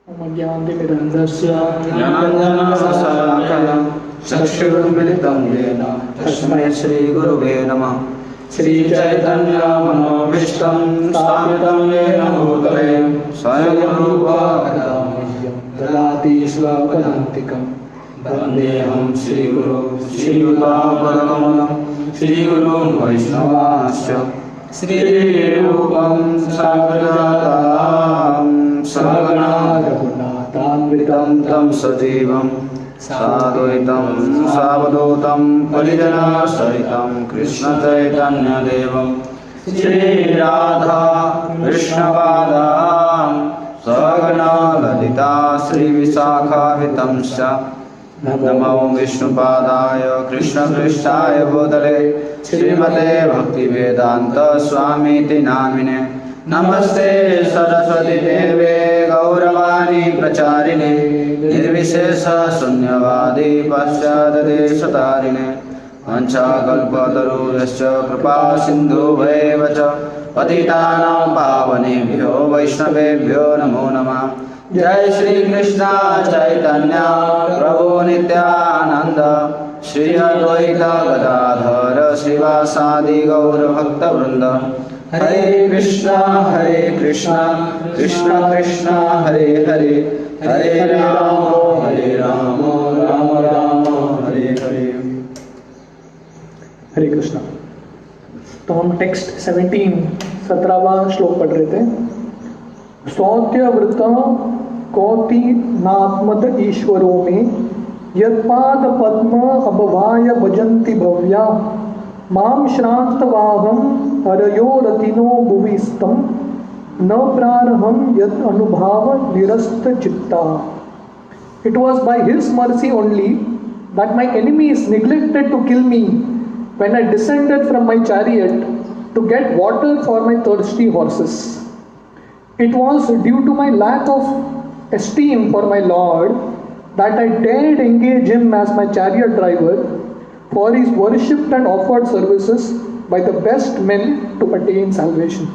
ज्ञानतिमिरन्धस्य ज्ञानाञ्जनशलाकया चक्षुरुन्मिलितं येन तस्मै श्रीगुरुवे नमः। श्रीचैतन्यमनोभीष्टं स्थापितं येन भूतले स्वयं रूपा ददाति स्वपदान्तिकं वन्देऽहं श्रीगुरुं श्रीयुतापदकमलं श्रीगुरुं वैष्णवांश्च श्रीरूपं साग्रजातं सहगणा रघुनाथान्वितं तं सजीवं साद्वैतं सावधूतं परिजनसहितं कृष्णचैतन्यदेवं श्रीराधा कृष्णपादां सहगणा ललिता श्रीविशाखावितंश्च नमो विष्णुपादाय कृष्णपृष्ठाय भूतले श्रीमते भक्तिवेदान्त स्वामीति नामिने। नमस्ते सरस्वती देवे गौरवाणी प्रचारिणे निर्विशेष शून्यवादी पाश्चात्यदेशतारिणे वंशाकल्पतरुश्च कृपा सिन्धुभैव च पतितानां पावनेभ्यो वैष्णवेभ्यो नमो नमः। जय श्री कृष्ण चैतन्य प्रभु नित्यानंद श्री अद्वैत गदाधर श्रीवासादि गौर भक्तवृंद। हरे कृष्ण कृष्ण कृष्ण हरे हरे हरे राम राम राम हरे हरे। हरे कृष्णा। तो हम टेक्स्ट 17वां श्लोक पढ़ रहे थे। स्तौत्यवृत कौति नात्मत ईश्वरो में यत्पाद पद्म अभवाय भजन्ति भव्या माम श्रान्तवाहम हरयो रतिनो भुविस्तं न प्रारहम यत् अनुभाव निरस्त चित्ता। It was by his mercy only that my enemies neglected to kill me when I descended from my chariot to get water for my thirsty horses. It was due to my lack of esteem for my Lord that I dared engage him as my chariot driver, for he is worshipped and offered services by the best men to attain salvation.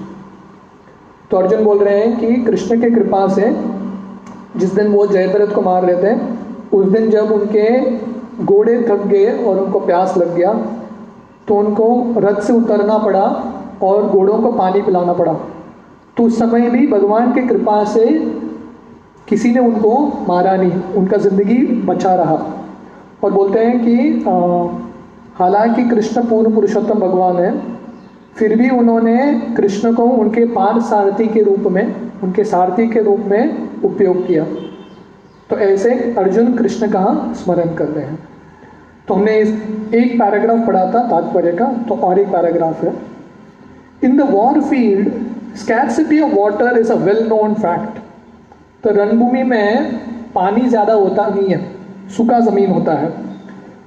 तो अर्जुन बोल रहे हैं कि कृष्ण के कृपा से जिस दिन वो जयद्रथ को मार रहे थे, उस दिन जब उनके घोड़े थक गए और उनको प्यास लग गया तो उनको रथ से उतरना पड़ा और घोड़ों को पानी पिलाना पड़ा। तो उस समय भी भगवान की कृपा से किसी ने उनको मारा नहीं, उनका ज़िंदगी बचा रहा। और बोलते हैं कि हालांकि कृष्ण पूर्ण पुरुषोत्तम भगवान है, फिर भी उन्होंने कृष्ण को उनके पार्थ सारथी के रूप में, उनके सारथी के रूप में उपयोग किया। तो ऐसे अर्जुन कृष्ण का स्मरण कर रहे हैं। तो हमने एक पैराग्राफ पढ़ा था तात्पर्य का, तो और एक पैराग्राफ है। In the war field scarcity of water is a well known fact. तो रणभूमि में पानी ज़्यादा होता नहीं है, सूखा ज़मीन होता है।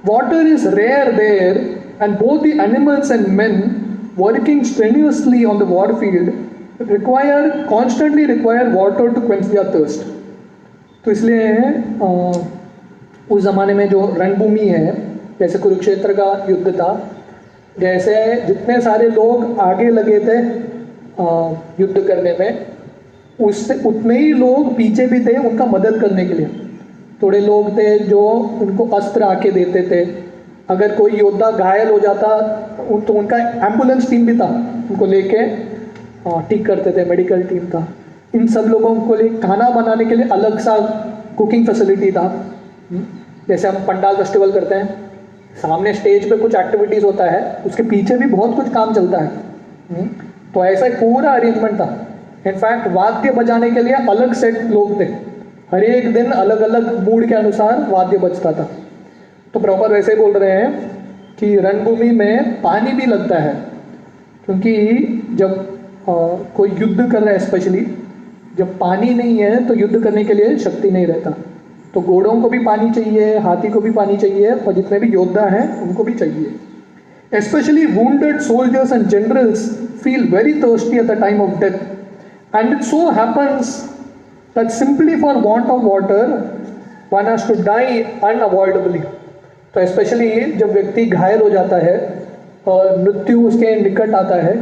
Water is rare there and both the animals and men working strenuously on the war field constantly require water to quench their thirst. तो इसलिए उस ज़माने में जो रणभूमि है, जैसे कुरुक्षेत्र का युद्ध था, जैसे जितने सारे लोग आगे लगे थे युद्ध करने में, उससे उतने ही लोग पीछे भी थे उनका मदद करने के लिए। थोड़े लोग थे जो उनको अस्त्र आके देते थे। अगर कोई योद्धा घायल हो जाता तो उनका एम्बुलेंस टीम भी था, उनको लेके ठीक करते थे, मेडिकल टीम था। इन सब लोगों को लिए खाना बनाने के लिए अलग सा कुकिंग फैसिलिटी था। जैसे हम पंडाल फेस्टिवल करते हैं, सामने स्टेज पे कुछ एक्टिविटीज़ होता है, उसके पीछे भी बहुत कुछ काम चलता है। तो ऐसा एक पूरा अरेंजमेंट था। इनफैक्ट वाद्य बजाने के लिए अलग सेट लोग थे, हर एक दिन अलग अलग मूड के अनुसार वाद्य बजता था। तो प्रॉपर वैसे बोल रहे हैं कि रणभूमि में पानी भी लगता है, क्योंकि जब कोई युद्ध कर रहा है, स्पेशली जब पानी नहीं है तो युद्ध करने के लिए शक्ति नहीं रहता। तो घोड़ों को भी पानी चाहिए, हाथी को भी पानी चाहिए, और जितने भी योद्धा हैं उनको भी चाहिए। Especially wounded soldiers and generals feel very thirsty at the time of death, and it so happens that simply for want of water one has to die unavoidably. तो स्पेशली जब व्यक्ति घायल हो जाता है और मृत्यु उसके निकट आता है,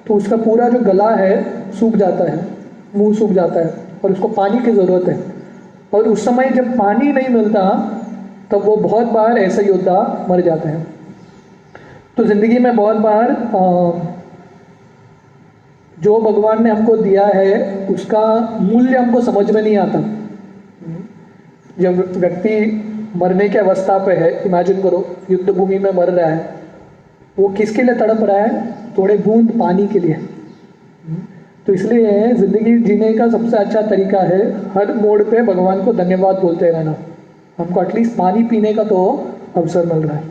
तो उसका पूरा जो गला है सूख जाता है, मुंह सूख जाता है, और उसको पानी की ज़रूरत है। और उस समय जब पानी नहीं मिलता तब वो बहुत बार ऐसे योद्धा मर जाते हैं। तो ज़िंदगी में बहुत बार जो भगवान ने हमको दिया है उसका मूल्य हमको समझ में नहीं आता। जब व्यक्ति मरने की अवस्था पे है, इमेजिन करो युद्ध भूमि में मर रहा है, वो किसके लिए तड़प रहा है? थोड़े बूंद पानी के लिए। तो इसलिए ज़िंदगी जीने का सबसे अच्छा तरीका है हर मोड़ पे भगवान को धन्यवाद बोलते रहना। हमको एटलीस्ट पानी पीने का तो अवसर मिल रहा है।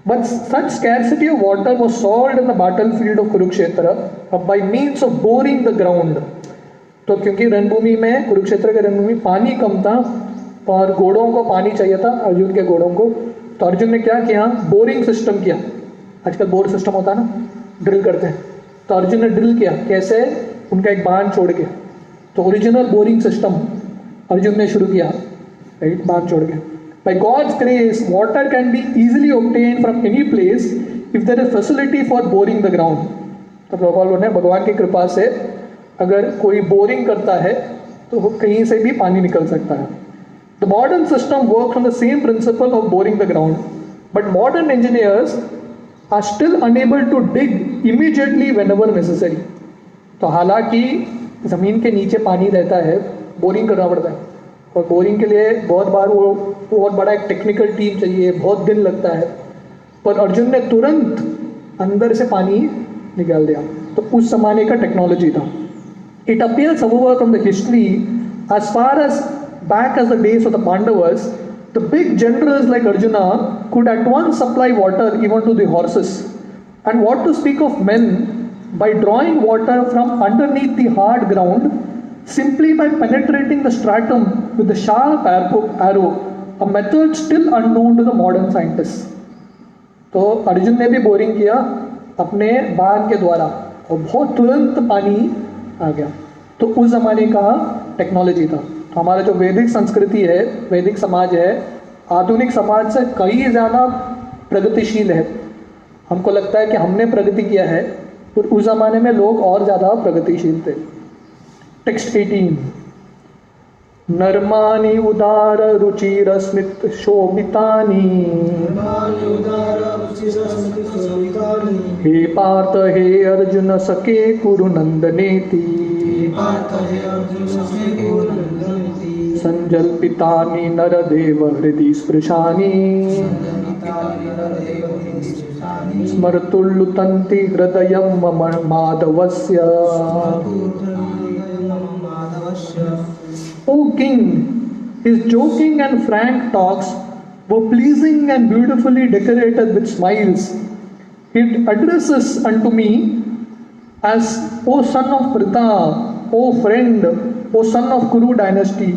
But such scarcity of water was solved in the battlefield of Kurukshetra bye means of boring the ground. तो क्योंकि रणभूमि में, कुरुक्षेत्र के रणभूमि पानी कम था और घोड़ों को पानी चाहिए था, अर्जुन के घोड़ों को। तो अर्जुन ने क्या किया? बोरिंग सिस्टम किया। आजकल बोर सिस्टम होता है ना, ड्रिल करते हैं। तो अर्जुन ने ड्रिल किया। कैसे? उनका एक बांध छोड़ के। तो ओरिजिनल बोरिंग सिस्टम अर्जुन ने शुरू किया, राइट, बांध छोड़ के। By God's grace, water can be easily obtained from any place if there is facility for boring the ground. तो प्रभुपाद ने भगवान की कृपा से अगर कोई बोरिंग करता है तो कहीं से भी पानी निकल सकता है। The modern system works on the same principle of boring the ground, but modern engineers are still unable to dig immediately whenever necessary. तो हालांकि ज़मीन के नीचे पानी रहता है, बोरिंग करना पड़ता है, और बोरिंग के लिए बहुत बार वो बहुत बड़ा एक टेक्निकल टीम चाहिए, बहुत दिन लगता है। पर अर्जुन ने तुरंत अंदर से पानी निकाल दिया। तो उस जमाने का टेक्नोलॉजी था। It appears however from the history as far as back as the days of the Pandavas, the big generals like Arjuna could at once supply water even to the horses. And what to speak of men, by drawing water from underneath the hard ground simply by penetrating the stratum with a sharp arrow, a method still unknown to the modern scientists. तो अर्जुन ने भी boring किया अपने बाण के द्वारा और बहुत तुरंत पानी आ गया। तो उस ज़माने का टेक्नोलॉजी था। तो हमारा जो वैदिक संस्कृति है, वैदिक समाज है, आधुनिक समाज से कई ज़्यादा प्रगतिशील है। हमको लगता है कि हमने प्रगति किया है, पर उस ज़माने में लोग और ज़्यादा प्रगतिशील थे। टेक्स्ट 18। नर्मानि उदार रुचिर स्मित शोभितानि, हे पार्थ हे अर्जुन सखे कुरु नंदनेति, संजल्पितानि नरदेव हृदि स्पृशानि, स्मर्तुल्लुतन्ति हृदयं मम माधवस्य। O king, his joking and frank talks were pleasing and beautifully decorated with smiles. He addresses unto me as, O son of Pritha, O friend, O son of Kuru dynasty,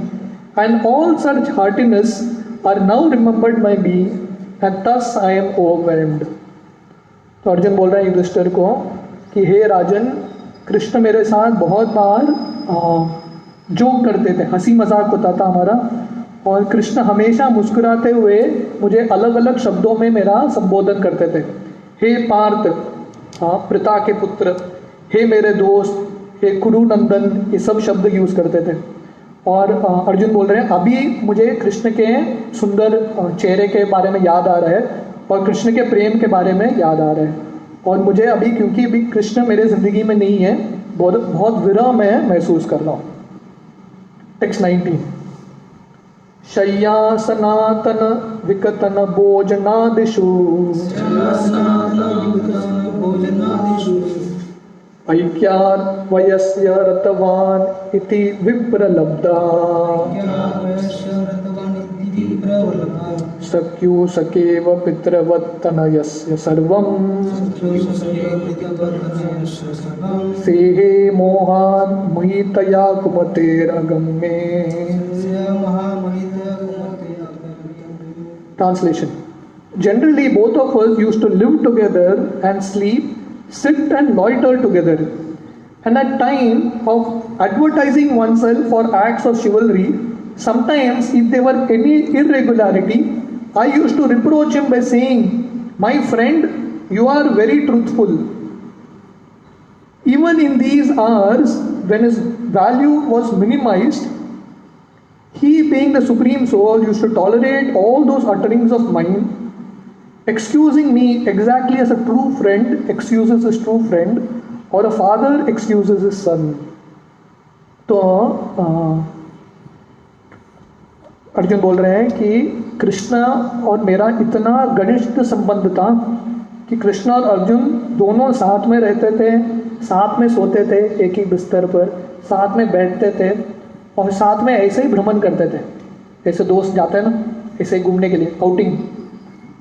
and all such heartiness are now remembered by me, and thus I am overwhelmed. तो अर्जुन बोल रहा है युधिष्ठिर को कि हे राजन, कृष्ण मेरे साथ बहुत बार joke करते थे, हंसी मजाक होता था हमारा, और कृष्ण हमेशा मुस्कुराते हुए मुझे अलग अलग शब्दों में मेरा संबोधन करते थे। हे पार्थ, पिता के पुत्र, हे मेरे दोस्त, हे कुरु नंदन, ये सब शब्द यूज़ करते थे। और अर्जुन बोल रहे हैं अभी मुझे कृष्ण के सुंदर चेहरे के बारे में याद आ रहा है और कृष्ण के प्रेम के बारे में याद आ रहा है, और मुझे अभी क्योंकि अभी कृष्ण मेरे ज़िंदगी में नहीं है, बहुत विरह मैं महसूस कर रहा हूँ। टेक्स्ट 19। शय्या सनातन विकतन भोजनादिषु, ऐक्यार्वयस्य रतवान् इति विप्रलब्धा, सख्यु सखेव पितृवत्तनयस्य सर्वम्, सेहे मोहान् मोहितया कुमतेरगम्ये। Translation. Generally, both of us used to live together and sleep, sit and loiter together. And at time of advertising oneself for acts of chivalry, sometimes if there were any irregularity, I used to reproach him by saying, "My friend, you are very truthful." Even in these hours, when his value was minimized, He, being the supreme soul, used to tolerate all those utterings of mine, excusing me exactly as a true friend excuses his true friend, or a father excuses his son. तो अर्जुन बोल रहे हैं कि कृष्ण और मेरा इतना घनिष्ठ संबंध था कि कृष्ण और अर्जुन दोनों साथ में रहते थे, साथ में सोते थे, एक ही बिस्तर पर साथ में बैठते थे और साथ में ऐसे ही भ्रमण करते थे। ऐसे दोस्त जाते हैं ना, ऐसे ही घूमने के लिए, आउटिंग,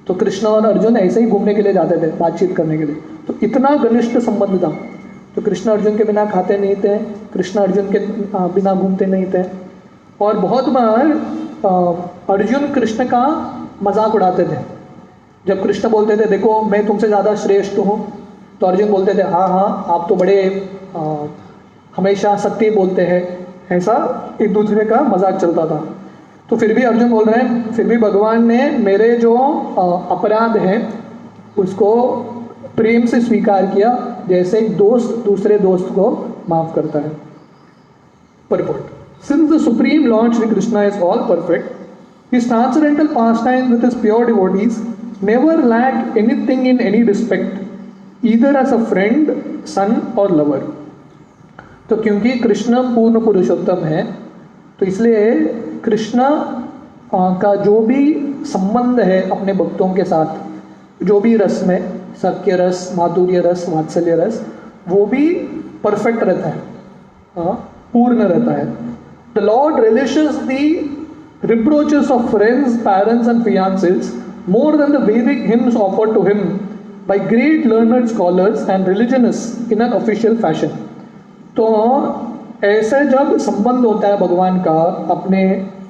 तो कृष्ण और अर्जुन ऐसे ही घूमने के लिए जाते थे, बातचीत करने के लिए। तो इतना घनिष्ठ संबंध था। तो कृष्ण अर्जुन के बिना खाते नहीं थे, कृष्ण अर्जुन के बिना घूमते नहीं थे। और बहुत बार अर्जुन कृष्ण का मजाक उड़ाते थे। जब कृष्ण बोलते थे देखो मैं तुमसे ज़्यादा श्रेष्ठ हूँ, तो अर्जुन बोलते थे हाँ हाँ आप तो बड़े हमेशा सत्य बोलते हैं। ऐसा एक दूसरे का मजाक चलता था। तो फिर भी अर्जुन बोल रहे हैं फिर भी भगवान ने मेरे जो अपराध हैं उसको प्रेम से स्वीकार किया, जैसे एक दोस्त दूसरे दोस्त को माफ करता है। Purport. Since the Supreme Lord Shri Krishna is all perfect, his transcendental pastimes with his pure devotees never lack anything in any respect, either as a friend, son or lover. तो क्योंकि कृष्ण पूर्ण पुरुषोत्तम है, तो इसलिए कृष्ण का जो भी संबंध है अपने भक्तों के साथ, जो भी रस में, सत्य रस, माधुर्य रस, वात्सल्य रस, वो भी परफेक्ट रहता है, पूर्ण रहता है। The Lord relishes the reproaches of friends, parents and fiancés more than the Vedic hymns offered to him by great learned scholars and religionists in an official fashion. तो ऐसे जब संबंध होता है भगवान का अपने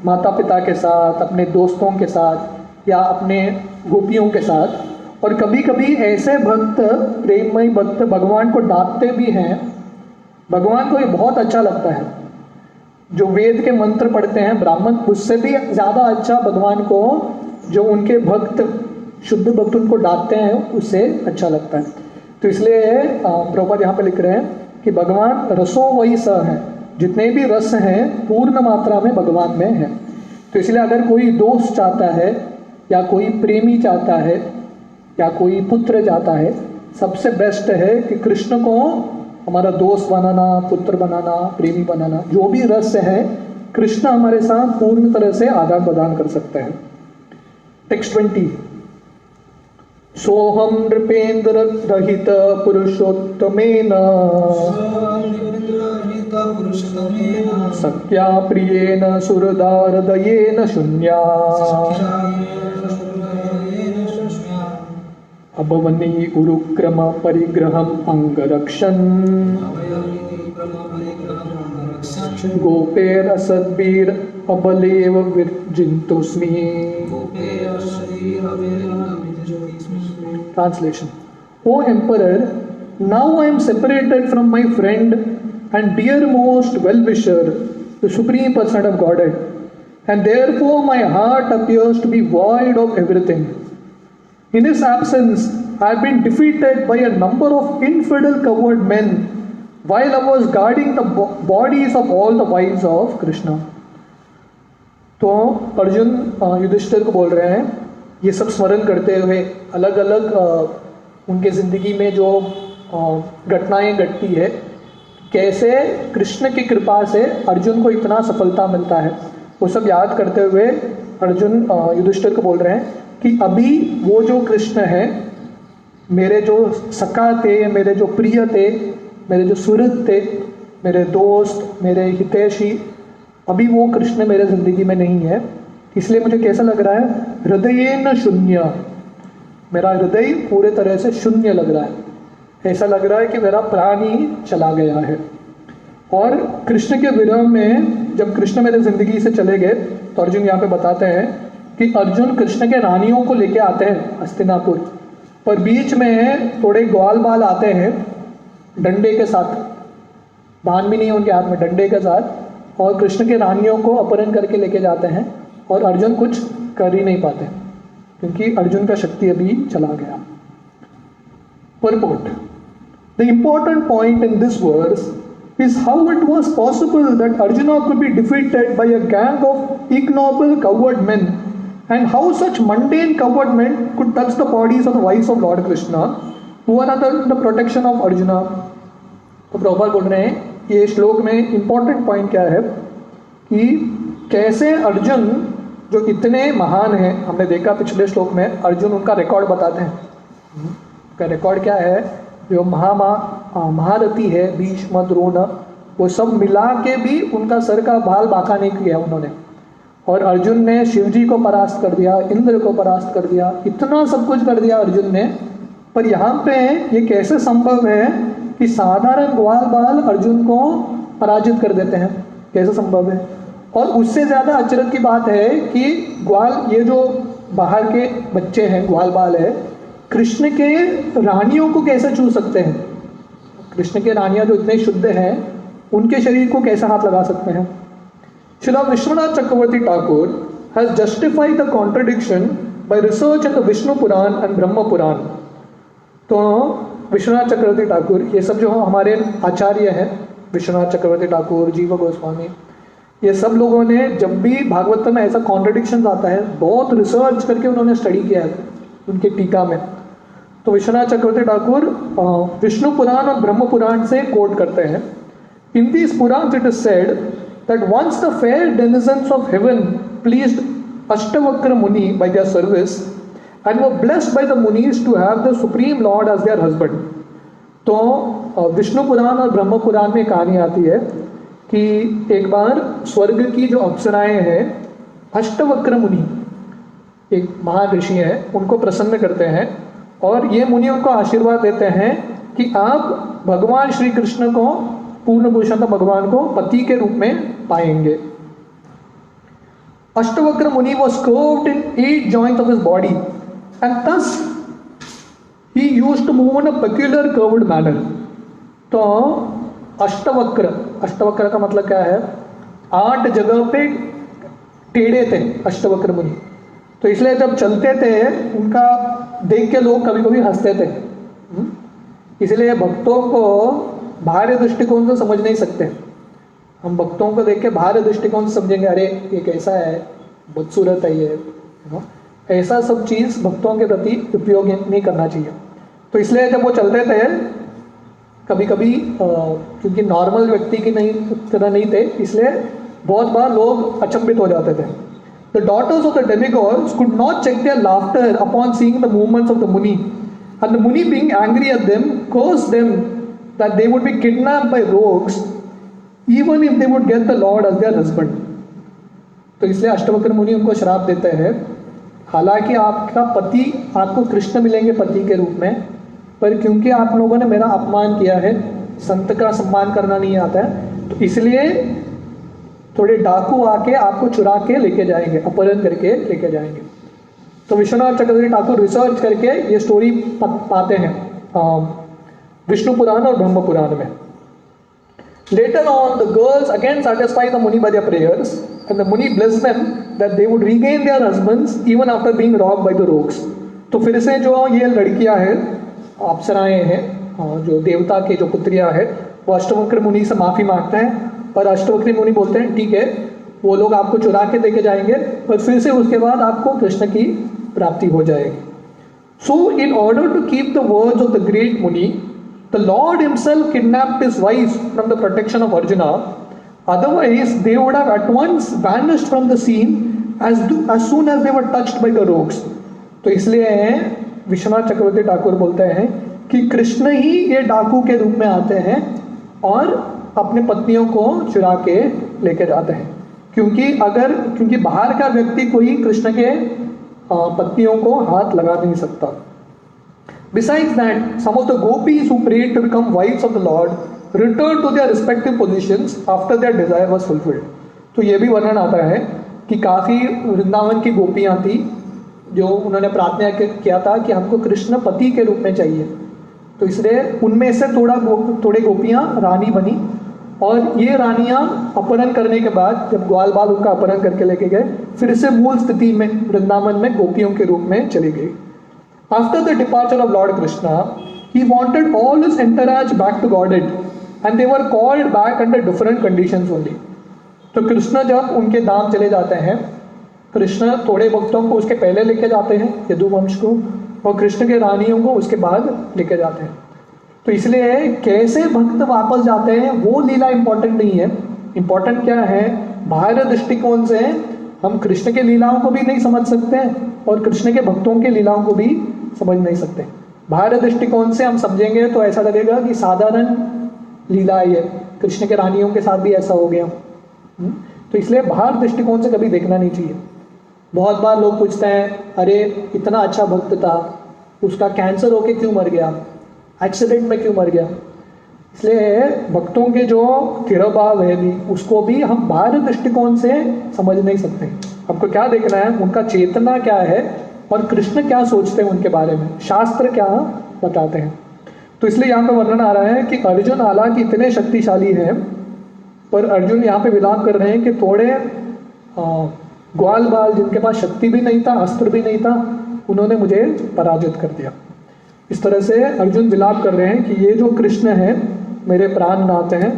माता पिता के साथ, अपने दोस्तों के साथ या अपने गोपियों के साथ, और कभी कभी ऐसे भक्त, प्रेममय भक्त भगवान को डांटते भी हैं, भगवान को ये बहुत अच्छा लगता है। जो वेद के मंत्र पढ़ते हैं ब्राह्मण, उससे भी ज़्यादा अच्छा भगवान को जो उनके भक्त, शुद्ध भक्त उनको डांटते हैं, उससे अच्छा लगता है। तो इसलिए प्रभुपाद यहाँ पे लिख रहे हैं कि भगवान रसो वही स है, जितने भी रस हैं पूर्ण मात्रा में भगवान में है। तो इसलिए अगर कोई दोस्त चाहता है या कोई प्रेमी चाहता है या कोई पुत्र चाहता है, सबसे बेस्ट है कि कृष्ण को हमारा दोस्त बनाना, पुत्र बनाना, प्रेमी बनाना। जो भी रस है कृष्ण हमारे साथ पूर्ण तरह से आदान प्रदान कर सकते हैं। टेक्स्ट 20। सोहम नृपेंद्र रहित पुरुषोत्तमेन सख्या प्रियेन सुरदारदयेन शून्या अभवनी Urukram परिग्रहम अंगरक्षन् गोपेर असद्बीर अबलेव विर्जिन्तोस्मि। Translation. O Emperor, now I am separated from my friend and dearmost well-wisher, the Supreme Person of Godhead, and therefore my heart appears to be void of everything. In his absence, I have been defeated by a number of infidel coward men while I was guarding the bodies of all the wives of Krishna. तो अर्जुन युधिष्ठिर को बोल रहे हैं, ये सब स्मरण करते हुए अलग अलग उनके ज़िंदगी में जो घटनाएं घटती है, कैसे कृष्ण की कृपा से अर्जुन को इतना सफलता मिलता है, वो सब याद करते हुए अर्जुन युधिष्ठिर को बोल रहे हैं कि अभी वो जो कृष्ण है, मेरे जो सखा थे, मेरे जो प्रिय थे, मेरे जो सुहृद थे, मेरे दोस्त, मेरे हितैषी, अभी वो कृष्ण मेरे ज़िंदगी में नहीं है। इसलिए मुझे कैसा लग रहा है, हृदयेन शून्य, मेरा हृदय पूरे तरह से शून्य लग रहा है। ऐसा लग रहा है कि मेरा प्राण ही चला गया है। और कृष्ण के विरह में जब कृष्ण मेरे ज़िंदगी से चले गए, तो अर्जुन यहाँ पे बताते हैं कि अर्जुन कृष्ण के रानियों को लेके आते हैं हस्तिनापुर, पर बीच में थोड़े ग्वाल बाल आते हैं डंडे के साथ, बाण भी नहीं है उनके हाथ में, डंडे के साथ, और कृष्ण के रानियों को अपहरण करके लेके जाते हैं और अर्जुन कुछ कर ही नहीं पाते क्योंकि अर्जुन का शक्ति अभी चला गया। Purport. The important point in this verse is how it was possible that Arjuna could be defeated by a gang of ignoble coward men, and how such mundane coward men could touch the bodies of the wives of Lord Krishna who are under the protection of Arjuna. तो प्रभुपाद बोल रहे हैं ये श्लोक में important point क्या है कि कैसे अर्जुन जो इतने महान हैं, हमने देखा पिछले श्लोक में अर्जुन उनका रिकॉर्ड बताते हैं, उनका रिकॉर्ड क्या है, जो महारथी है भीष्म द्रोण, वो सब मिला के भी उनका सर का बाल बांका नहीं किया उन्होंने, और अर्जुन ने शिवजी को परास्त कर दिया, इंद्र को परास्त कर दिया, इतना सब कुछ कर दिया अर्जुन ने। पर यहाँ पे ये कैसे संभव है कि साधारण ग्वाल बाल अर्जुन को पराजित कर देते हैं, कैसे संभव है? और उससे ज़्यादा आश्चर्य की बात है कि ग्वाल, ये जो बाहर के बच्चे हैं ग्वाल बाल है, कृष्ण के रानियों को कैसे छू सकते हैं? कृष्ण के रानियां जो इतने शुद्ध हैं उनके शरीर को कैसे हाथ लगा सकते हैं? Srila Vishwanath Chakravarti Thakur has justified the contradiction by research in the Vishnu Purana and Brahma Purana. तो विश्वनाथ चक्रवर्ती ठाकुर, ये सब जो हमारे आचार्य हैं, विश्वनाथ चक्रवर्ती ठाकुर, जीव गोस्वामी, ये सब लोगों ने जब भी भागवत में ऐसा कॉन्ट्रडिक्शन आता है बहुत रिसर्च करके उन्होंने स्टडी किया है उनके टीका में। तो विश्वनाथ चक्रवर्ती ठाकुर विष्णु पुराण और ब्रह्म पुराण से कोट करते हैं। In this Purana it is said that once the fair denizens of heaven pleased Ashtavakra Muni by their service and were blessed by the munis to have the supreme lord as their husband. तो विष्णु पुराण और ब्रह्म पुराण में कहानी आती है कि एक बार स्वर्ग की जो अप्सराएं हैं, अष्टवक्र मुनि एक महान ऋषि हैं, उनको प्रसन्न करते हैं और ये मुनि उनको आशीर्वाद देते हैं कि आप भगवान श्री कृष्ण को, पूर्ण पुरुषोत्तम भगवान को पति के रूप में पाएंगे। अष्टवक्र मुनि was curved in 8 joints of his body and thus he used to move in a peculiar curved manner। तो अष्टवक्र का मतलब क्या है? 8 जगह पे टेढ़े थे अष्टवक्र मुनि, तो इसलिए जब चलते थे उनका देख के लोग कभी कभी हंसते थे। इसलिए भक्तों को बाहरी दृष्टिकोण से समझ नहीं सकते। हम भक्तों को देख के बाहरी दृष्टिकोण से समझेंगे, अरे ये कैसा है, बदसूरत है ये, ऐसा सब चीज़ भक्तों के प्रति उपयोग नहीं करना चाहिए। तो इसलिए जब वो चलते थे कभी कभी क्योंकि नॉर्मल व्यक्ति की तरह नहीं थे, इसलिए बहुत बार लोग अचंभित हो जाते थे। The daughters of the demigods could not check their laughter upon seeing the movements of the Muni, and the Muni, being angry at them, cursed them that they would be kidnapped by rogues even if they would get the Lord as their husband। तो इसलिए अष्टवक्र मुनि उनको श्राप देते हैं, हालांकि आपका पति, आपको कृष्ण मिलेंगे पति के रूप में, पर क्योंकि आप लोगों ने मेरा अपमान किया है, संत का सम्मान करना नहीं आता है, तो इसलिए थोड़े डाकू आके आपको चुरा के लेके जाएंगे, अपहरण करके लेके जाएंगे। तो विश्वनाथ चक्रवर्ती ठाकुर रिसर्च करके ये स्टोरी पाते हैं विष्णु पुराण और ब्रह्म पुराण में। Later on, the girls again satisfy the Muni by their prayers, and the Muni bless them that they would regain their husbands even after being robbed by the rogues। तो फिर से जो ये लड़कियां हैं, अप्सराएं हैं, जो देवता के जो पुत्रियां हैं, वो अष्टवक्र मुनि से माफ़ी मांगते हैं, और अष्टवक्र मुनि बोलते हैं ठीक है, वो लोग आपको चुरा के लेके जाएंगे, पर फिर से उसके बाद आपको कृष्ण की प्राप्ति हो जाएगी। So in order to keep the words of the great muni, the lord himself kidnapped his wife from the protection of Arjuna, otherwise they would have at once vanished from the scene as soon as they were touched by the rogues। तो इसलिए विश्वनाथ चक्रवर्ती ठाकुर बोलते हैं कि कृष्ण ही ये डाकू के रूप में आते हैं और अपने पत्नियों को चुरा के लेके जाते हैं, क्योंकि बाहर का व्यक्ति कोई कृष्ण के पत्नियों को हाथ लगा नहीं सकता। Besides that, some of the gopis who prayed to become wives of the Lord returned to their respective positions after their desire was fulfilled। तो ये भी वर्णन आता है कि काफ़ी वृंदावन की गोपियाँ थी जो उन्होंने प्रार्थना किया था कि हमको कृष्ण पति के रूप में चाहिए, तो इसलिए उनमें से थोड़े गोपियाँ रानी बनी, और ये रानियाँ अपहरण करने के बाद जब ग्वाल बाल उनका अपहरण करके लेके गए, फिर से मूल स्थिति में वृंदावन में गोपियों के रूप में चली गई। After the departure of lord Krishna, he wanted all his entourage back to godhead, and they were called back under different conditions only. तो कृष्ण जब उनके धाम चले जाते हैं, कृष्ण थोड़े भक्तों को उसके पहले लेके जाते हैं यदुवंश को, और कृष्ण के रानियों को उसके बाद लेके जाते हैं। तो इसलिए कैसे भक्त वापस जाते हैं वो लीला इंपॉर्टेंट नहीं है। इंपॉर्टेंट क्या है, बाहर दृष्टिकोण से हम कृष्ण के लीलाओं को भी नहीं समझ सकते और कृष्ण के भक्तों के लीलाओं को भी समझ नहीं सकते। बाहर दृष्टिकोण से हम समझेंगे तो ऐसा लगेगा कि साधारण लीला है, कृष्ण के रानियों के साथ भी ऐसा हो गया। तो इसलिए बाहर दृष्टिकोण से कभी देखना नहीं चाहिए। बहुत बार लोग पूछते हैं, अरे इतना अच्छा भक्त था, उसका कैंसर होके क्यों मर गया, एक्सीडेंट में क्यों मर गया। इसलिए भक्तों के जो तिरोभाव है भी, उसको भी हम बाहर दृष्टिकोण से समझ नहीं सकते। हमको क्या देखना है, उनका चेतना क्या है और कृष्ण क्या सोचते हैं उनके बारे में, शास्त्र क्या बताते हैं। तो इसलिए यहाँ पे वर्णन आ रहा है कि अर्जुन हालांकि इतने शक्तिशाली हैं, पर अर्जुन यहाँ पे विलाप कर रहे हैं कि थोड़े ग्वाल बाल जिनके पास शक्ति भी नहीं था, अस्त्र भी नहीं था, उन्होंने मुझे पराजित कर दिया। इस तरह से अर्जुन विलाप कर रहे हैं कि ये जो कृष्ण है मेरे प्राणनाथ हैं,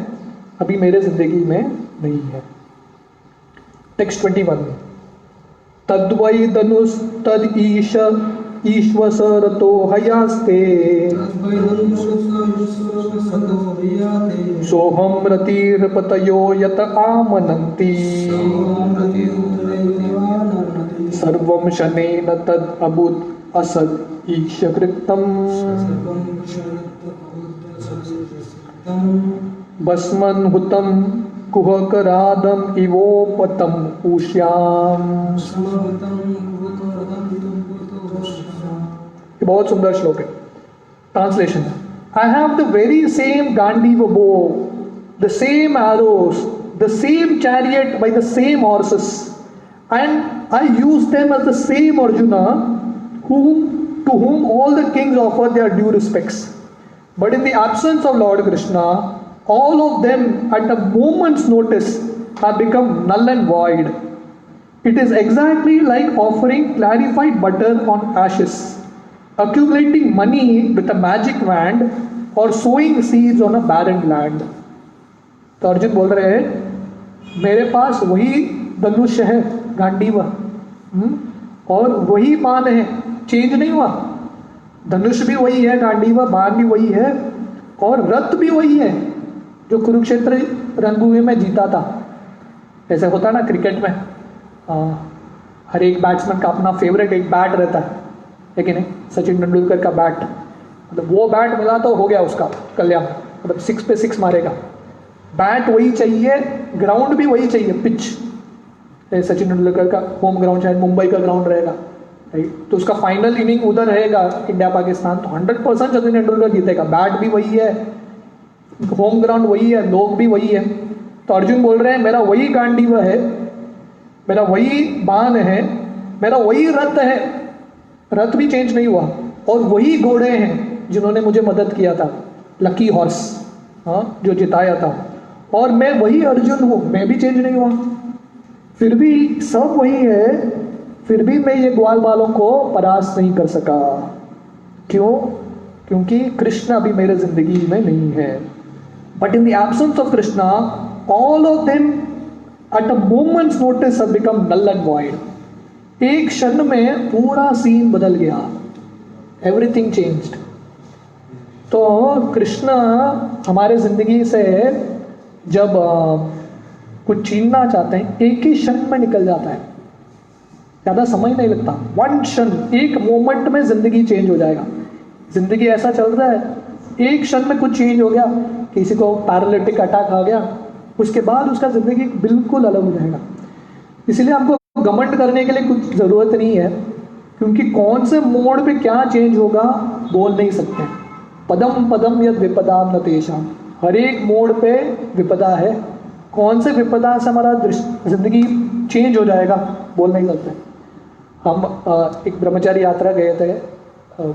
अभी मेरे जिंदगी में नहीं है। टेक्स्ट 21, तद्वै धनुष तद ईश ईश्वसरतो हयास्ते सोहम रतिर्पतयो यत आमनन्ति सर्वं शनेन तद अबुद असद ईशकृतम् भस्मन् हुतं कुहकरादम इवोपतम उष्याम। बहुत सुंदर श्लोक है। Translation, I have the very same Gandiva bow, the same arrows, the same chariot by the same horses, and I use them as the same Arjuna to whom all the kings offer their due respects. But in the absence of Lord Krishna, all of them at a moment's notice have become null and void. It is exactly like offering clarified butter on ashes, accumulating money with a magic wand, or sowing seeds on a barren land. तो अर्जुन बोल रहे हैं, मेरे पास वही धनुष है गांडीव, और वही बाण है, चेंज नहीं हुआ। धनुष भी वही है, गांडीव बाण भी वही है, और रथ भी वही है जो कुरुक्षेत्र रणभूमि में जीता था। ऐसे होता ना क्रिकेट में, हर एक बैट्समैन का अपना फेवरेट एक बैट रहता है, लेकिन नहीं, सचिन तेंदुलकर का बैट, मतलब वो बैट मिला तो हो गया उसका कल्याण, मतलब 6 पे 6 मारेगा। बैट वही चाहिए, ग्राउंड भी वही चाहिए, पिच। सचिन तेंदुलकर का होम ग्राउंड शायद मुंबई का ग्राउंड रहेगा, राइट, तो उसका फाइनल इनिंग उधर रहेगा इंडिया पाकिस्तान, तो 100% सचिन तेंदुलकर जीतेगा। बैट भी वही है, होम ग्राउंड वही है, लोग भी वही है। तो अर्जुन बोल रहे हैं, मेरा वही गांडीव है, मेरा वही बाण है, मेरा वही रथ है, रथ भी चेंज नहीं हुआ, और वही घोड़े हैं जिन्होंने मुझे मदद किया था, लकी हॉर्स, हाँ, जो जिताया था, और मैं वही अर्जुन हूँ, मैं भी चेंज नहीं हुआ। फिर भी सब वही है, फिर भी मैं ये ग्वाल बालों को परास्त नहीं कर सका। क्यों? क्योंकि कृष्ण अभी मेरे जिंदगी में नहीं है। But in the absence of Krishna, all of them at a moments notice have become null and void. एक क्षण में पूरा सीन बदल गया, एवरीथिंग चेंज्ड। तो कृष्ण हमारे जिंदगी से जब कुछ छीनना चाहते हैं, एक ही क्षण में निकल जाता है, ज़्यादा समय नहीं लगता। वन क्षण, एक मोमेंट में जिंदगी चेंज हो जाएगा। जिंदगी ऐसा चल रहा है, एक क्षण में कुछ चेंज हो गया, किसी को पैरालिटिक अटैक आ गया, उसके बाद उसका जिंदगी बिल्कुल अलग हो जाएगा। इसलिए आपको घमंड करने के लिए कुछ ज़रूरत नहीं है, क्योंकि कौन से मोड़ पे क्या चेंज होगा बोल नहीं सकते। पदम पदम यद विपदाम न तेषाम, हर एक मोड़ पे विपदा है, कौन से विपदा से हमारा जिंदगी चेंज हो जाएगा बोल नहीं सकते। हम एक ब्रह्मचारी यात्रा गए थे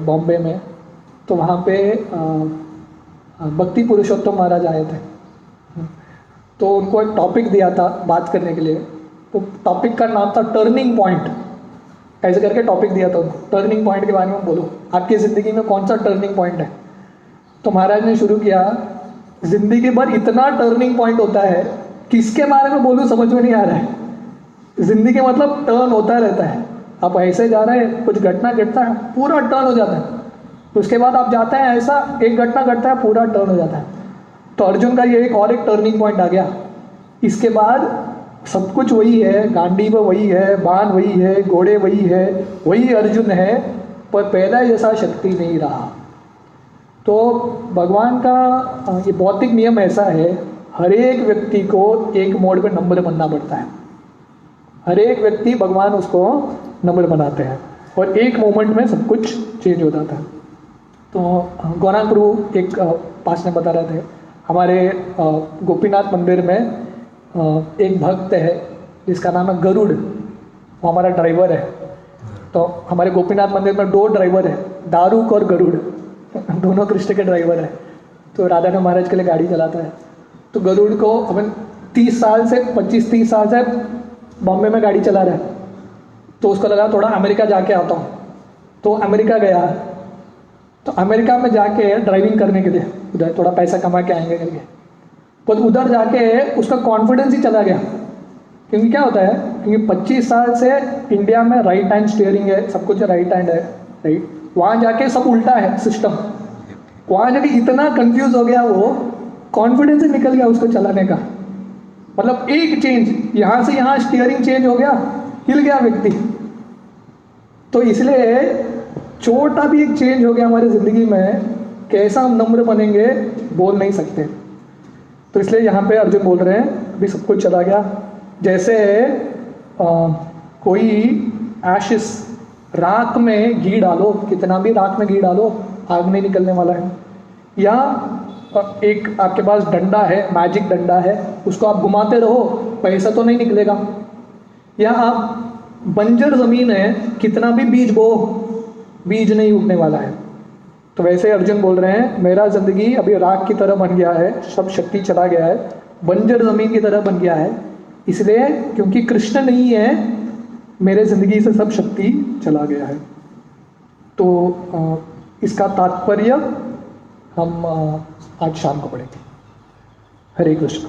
बॉम्बे में, तो वहाँ पे भक्ति पुरुषोत्तम महाराज आए थे, तो उनको एक टॉपिक दिया था बात करने के लिए। तो टॉपिक का नाम था टर्निंग पॉइंट, ऐसे करके टॉपिक दिया था उनको, टर्निंग पॉइंट के बारे में बोलो, आपकी ज़िंदगी में कौन सा टर्निंग पॉइंट है। तो महाराज ने शुरू किया, जिंदगी भर इतना टर्निंग पॉइंट होता है, किसके बारे में बोलूं समझ में नहीं आ रहा है। जिंदगी मतलब टर्न होता रहता है, आप ऐसे जा रहे हैं, कुछ घटना घटता है, पूरा टर्न हो जाता है, उसके बाद आप जाते हैं, ऐसा एक घटना घटता है, पूरा टर्न हो जाता है। तो अर्जुन का ये एक और एक टर्निंग पॉइंट आ गया। इसके बाद सब कुछ वही है, गांडीव वही है, बाण वही है, घोड़े वही है, वही अर्जुन है, पर पहला जैसा शक्ति नहीं रहा। तो भगवान का ये भौतिक नियम ऐसा है, हर एक व्यक्ति को एक मोड पे नम्र बनना पड़ता है। हर एक व्यक्ति भगवान उसको नम्र बनाते हैं और एक मोमेंट में सब कुछ चेंज हो जाता है। तो गौरांग प्रभु एक पास में बता रहे थे, हमारे गोपीनाथ मंदिर में एक भक्त है जिसका नाम है गरुड़, वो हमारा ड्राइवर है। तो हमारे गोपीनाथ मंदिर में 2 ड्राइवर है, दारूक और गरुड़, दोनों कृष्ण के ड्राइवर है। तो राधा रानी महाराज के लिए गाड़ी चलाता है। तो गरुड़ को अपन 30 साल से 25-30 साल से बॉम्बे में गाड़ी चला रहा है। तो उसको लगा थोड़ा अमेरिका जाके आता हूँ, तो अमेरिका गया। तो अमेरिका में जाके ड्राइविंग करने के लिए उधर थोड़ा पैसा कमा के आएंगे करके, पर उधर जाके उसका कॉन्फिडेंस ही चला गया। क्योंकि क्या होता है, क्योंकि 25 साल से इंडिया में राइट हैंड स्टीयरिंग है, सब कुछ राइट हैंड है, राइट, वहाँ जाके सब उल्टा है सिस्टम। वहाँ जाके इतना कंफ्यूज हो गया, वो कॉन्फिडेंस ही निकल गया उसको चलाने का। मतलब एक चेंज, यहाँ से यहाँ स्टीयरिंग चेंज हो गया, हिल गया व्यक्ति। तो इसलिए छोटा भी एक चेंज हो गया हमारी ज़िंदगी में, कैसा हम नम्र बनेंगे बोल नहीं सकते। तो इसलिए यहाँ पे अर्जुन बोल रहे हैं अभी सब कुछ चला गया। जैसे कोई एशिस, राख में घी डालो, कितना भी राख में घी डालो आग नहीं निकलने वाला है। या एक आपके पास डंडा है, मैजिक डंडा है, उसको आप घुमाते रहो, पैसा तो नहीं निकलेगा। या आप बंजर ज़मीन है, कितना भी बीज बो, बीज नहीं उगने वाला है। तो वैसे अर्जुन बोल रहे हैं मेरा ज़िंदगी अभी राख की तरह बन गया है, सब शक्ति चला गया है, बंजर ज़मीन की तरह बन गया है। इसलिए क्योंकि कृष्ण नहीं है, मेरे ज़िंदगी से सब शक्ति चला गया है। तो इसका तात्पर्य हम आज शाम को पढ़ेंगे। हरे कृष्ण।